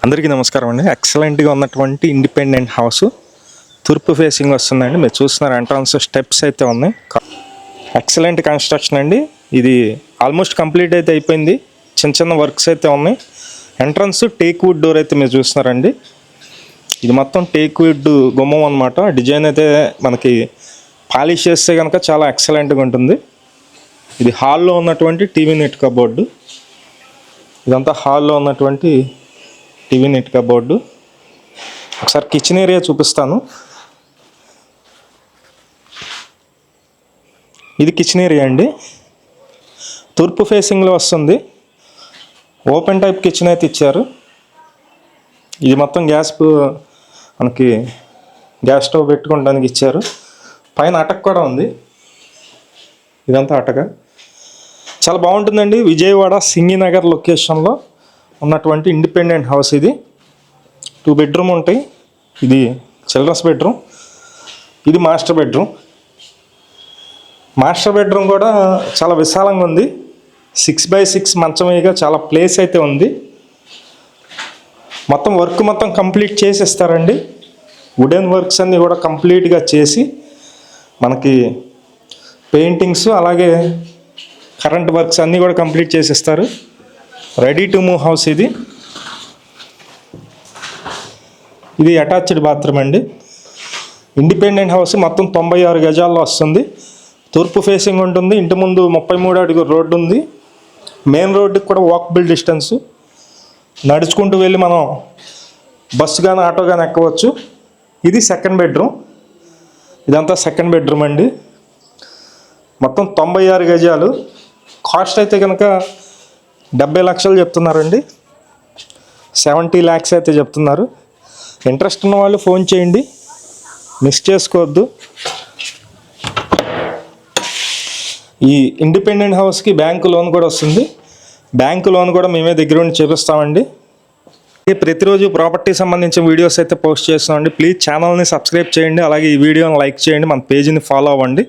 అందరికీ నమస్కారం అండి. ఎక్సలెంట్గా ఉన్నటువంటి ఇండిపెండెంట్ హౌస్ తూర్పు ఫేసింగ్ వస్తుందండి. మీరు చూస్తున్నారు ఎంట్రన్స్ స్టెప్స్ అయితే ఉన్నాయి. ఎక్సలెంట్ కన్స్ట్రక్షన్ అండి. ఇది ఆల్మోస్ట్ కంప్లీట్ అయితే అయిపోయింది. చిన్న చిన్న వర్క్స్ అయితే ఉన్నాయి. ఎంట్రన్స్ టేక్ వుడ్ డోర్ అయితే మీరు చూస్తున్నారండి. ఇది మొత్తం టేక్ వుడ్ గుమ్మం అనమాట. డిజైన్ అయితే మనకి పాలిష్ చేస్తే కనుక చాలా ఎక్సలెంట్గా ఉంటుంది. ఇది హాల్లో ఉన్నటువంటి టీవీ నెట్ కబోర్డు. ఇదంతా హాల్లో ఉన్నటువంటి టీవీ నెట్ కబోర్డు. ఒకసారి కిచెన్ ఏరియా చూపిస్తాను. ఇది కిచెన్ ఏరియా అండి. తూర్పు ఫేసింగ్లో వస్తుంది. ఓపెన్ టైప్ కిచెన్ అయితే ఇచ్చారు. ఇది మొత్తం మనకి గ్యాస్ స్టవ్ పెట్టుకోవడానికి ఇచ్చారు. పైన అటక కూడా ఉంది. ఇదంతా అటక. చాలా బాగుంటుందండి. విజయవాడ సింగినగర్ లొకేషన్లో ఉన్నటువంటి ఇండిపెండెంట్ హౌస్ ఇది. 2 బెడ్రూమ్ ఉంటాయి. ఇది చిల్డ్రన్స్ బెడ్రూమ్. ఇది మాస్టర్ బెడ్రూమ్. మాస్టర్ బెడ్రూమ్ కూడా చాలా విశాలంగా ఉంది. 6x6 మంచమేగా చాలా ప్లేస్ అయితే ఉంది. మొత్తం వర్క్ మొత్తం కంప్లీట్ చేసేస్తారండి. వుడెన్ వర్క్స్ అన్నీ కూడా కంప్లీట్గా చేసి మనకి పెయింటింగ్స్ అలాగే కరెంట్ వర్క్స్ అన్నీ కూడా కంప్లీట్ చేసేస్తారు. రెడీ టు మూవ్ హౌస్ ఇది. ఇది అటాచ్డ్ బాత్రూమ్ అండి. ఇండిపెండెంట్ హౌస్ మొత్తం 96 గజాల్లో వస్తుంది. తూర్పు ఫేసింగ్ ఉంటుంది. ఇంటి ముందు 33 అడుగుల రోడ్డు ఉంది. మెయిన్ రోడ్డుకి కూడా వాకబుల్ డిస్టెన్స్. నడుచుకుంటూ వెళ్ళి మనం బస్సు కానీ ఆటో కానీ ఎక్కవచ్చు. ఇది సెకండ్ బెడ్రూమ్. ఇదంతా సెకండ్ బెడ్రూమ్ అండి. మొత్తం 96 గజాలు. కాస్ట్ అయితే కనుక 70 లక్షలు చెప్తున్నారండి. 70 lakhs అయితే చెప్తున్నారు. ఇంట్రెస్ట్ ఉన్న వాళ్ళు ఫోన్ చేయండి, మిస్ చేసుకోవద్దు. ఈ ఇండిపెండెంట్ హౌస్కి బ్యాంకు లోన్ కూడా వస్తుంది. బ్యాంకు లోన్ కూడా మేమే దగ్గర ఉండి చేపిస్తామండి. ప్రతిరోజు ప్రాపర్టీ సంబంధించిన వీడియోస్ అయితే పోస్ట్ చేస్తామండి. ప్లీజ్ ఛానల్ని సబ్స్క్రైబ్ చేయండి. అలాగే ఈ వీడియోని లైక్ చేయండి. మన పేజీని ఫాలో అవ్వండి.